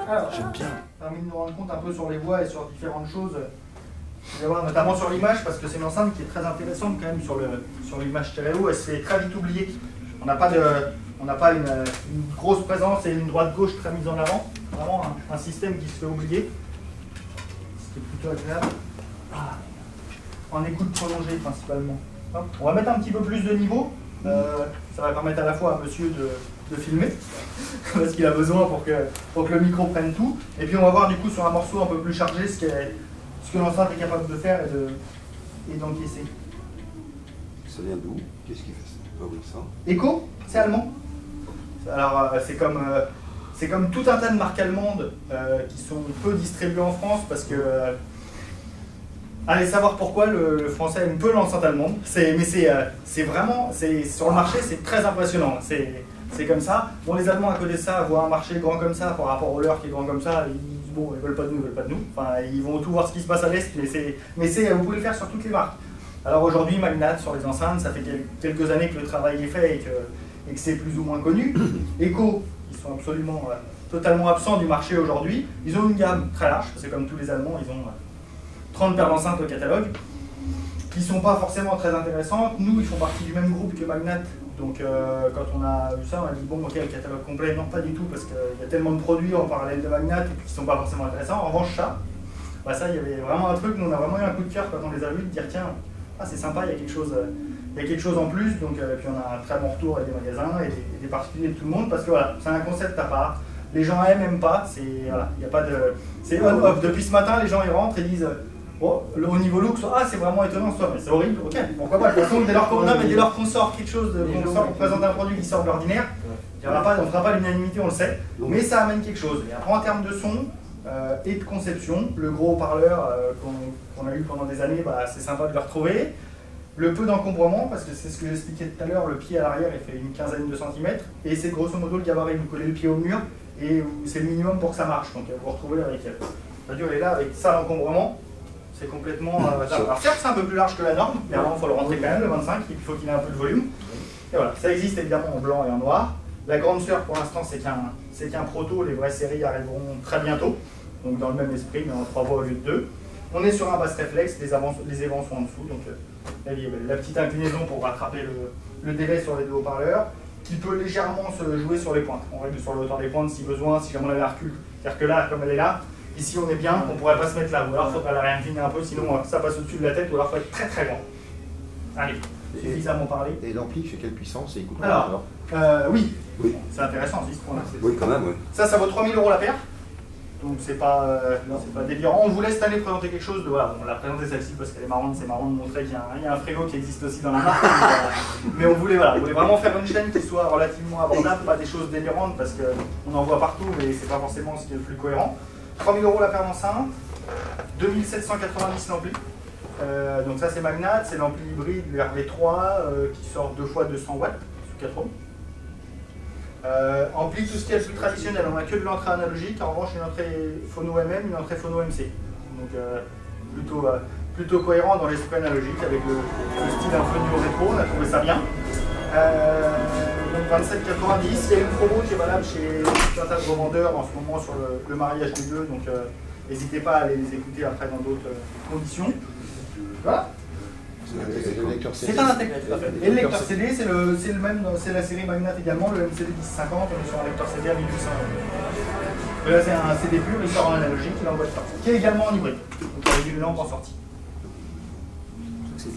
Alors, j'aime bien. Permis de nous rendre compte un peu sur les voix et sur différentes choses. Vous allez voir notamment sur l'image, parce que c'est une enceinte qui est très intéressante quand même sur l'image stéréo. Elle se fait très vite oublier. On n'a pas une grosse présence et une droite-gauche très mise en avant. Vraiment un système qui se fait oublier. Ce qui est plutôt agréable. En écoute prolongée principalement. Hop. On va mettre un petit peu plus de niveau. Ça va permettre à la fois à monsieur de filmer, parce qu'il a besoin pour que le micro prenne tout. Et puis on va voir du coup sur un morceau un peu plus chargé ce que l'enceinte est capable de faire et d'encaisser. Ça vient d'où? Qu'est-ce qui fabrique ça? Echo, c'est allemand. Alors c'est comme tout un tas de marques allemandes qui sont peu distribuées en France parce que allez savoir pourquoi le français aime peu l'enceinte allemande. Mais c'est vraiment, sur le marché, c'est très impressionnant. C'est comme ça. Bon, les Allemands à côté de ça voient un marché grand comme ça par rapport au leur qui est grand comme ça. Ils veulent pas de nous, ils veulent pas de nous. Enfin, ils vont tout voir ce qui se passe à l'Est, mais vous pouvez le faire sur toutes les marques. Alors aujourd'hui, Magnat sur les enceintes, ça fait quelques années que le travail est fait et que c'est plus ou moins connu. Echo, ils sont absolument totalement absents du marché aujourd'hui. Ils ont une gamme très large, parce que comme tous les Allemands, ils ont 30 paires d'enceintes au catalogue, qui ne sont pas forcément très intéressantes. Nous, ils font partie du même groupe que Magnat. Donc quand on a vu ça, on a dit bon ok, le catalogue complet, non pas du tout, parce qu'il y a tellement de produits en parallèle de Magnat et puis qui ne sont pas forcément intéressants. En revanche ça, il y avait vraiment un truc, nous on a vraiment eu un coup de cœur quand on les a vus, de dire tiens, c'est sympa, il y a quelque chose en plus. Donc puis on a un très bon retour avec des magasins et des particuliers de tout le monde, parce que voilà, c'est un concept à part. Les gens aiment pas, il y a pas de, c'est on-off. Depuis ce matin, les gens ils rentrent et disent oh, au niveau look, c'est vraiment étonnant, mais c'est horrible, ok, pourquoi pas. De toute façon, dès lors qu'on sort quelque chose, qu'on présente un produit qui sort de l'ordinaire, on ne fera pas l'unanimité, on le sait, mais ça amène quelque chose. Et après, en termes de son et de conception, le gros haut-parleur qu'on a eu pendant des années, c'est sympa de le retrouver. Le peu d'encombrement, parce que c'est ce que j'expliquais tout à l'heure, le pied à l'arrière, il fait une quinzaine de centimètres, et c'est grosso modo le gabarit, vous collez le pied au mur, et c'est le minimum pour que ça marche. Donc vous retrouvez avec, c'est-à-dire elle est là avec ça l'encombrement. C'est complètement... alors certes, c'est un peu plus large que la norme, mais avant, il faut le rentrer quand même, le 25, il faut qu'il ait un peu de volume. Et voilà, ça existe évidemment en blanc et en noir. La grande sœur, pour l'instant, c'est qu'un proto, les vraies séries arriveront très bientôt, donc dans le même esprit, mais en 3 voies au lieu de 2. On est sur un basse réflexe, les évents sont en dessous, donc la petite inclinaison pour rattraper le délai sur les deux haut-parleurs, qui peut légèrement se jouer sur les pointes. On règle sur le hauteur des pointes si besoin, si jamais on avait un recul. C'est-à-dire que là, comme elle est là, ici on est bien, on ne pourrait pas se mettre là, ou alors il faudrait la réincliner un peu, sinon ça passe au-dessus de la tête, ou alors il faut être très très grand. Allez, suffisamment parlé. Et l'ampli, c'est quelle puissance et il coûte alors, oui, c'est intéressant, ce point-là. Oui, quand même, oui. Ça vaut 3 000 € la paire, donc c'est pas délirant. On voulait cette année présenter quelque chose de, voilà, on l'a présenté celle-ci parce qu'elle est marrante, c'est marrant de montrer qu'il y a un frigo qui existe aussi dans la marque, mais on voulait vraiment faire une chaîne qui soit relativement abordable, pas des choses délirantes, parce qu'on en voit partout, mais c'est pas forcément ce qui est le plus cohérent. 3 000 € la paire d'enceinte, 2 790 l'ampli. Donc ça c'est Magnat, c'est l'ampli hybride, le RV3 qui sort 2 fois 200 watts sous 4 ohms. Ampli, tout ce qui est le plus traditionnel, on n'a que de l'entrée analogique, en revanche une entrée phono MM, une entrée phono MC. Donc plutôt cohérent dans l'esprit analogique avec le style un peu néo-rétro, on a trouvé ça bien. Donc 27,90, il y a une promo qui est valable chez tout un tas de revendeurs en ce moment sur le mariage des deux, donc n'hésitez pas à aller les écouter après dans d'autres conditions. Voilà. C'est un intégré, tout à fait. Et le lecteur CD, c'est le même, c'est la série Magnat également, le MCD 1050, on est sur un lecteur CD à 1800 €. Là c'est un CD pur, il sort en analogique, il envoie de sortie, qui est également en hybride, donc avec une lampe en sortie. C'est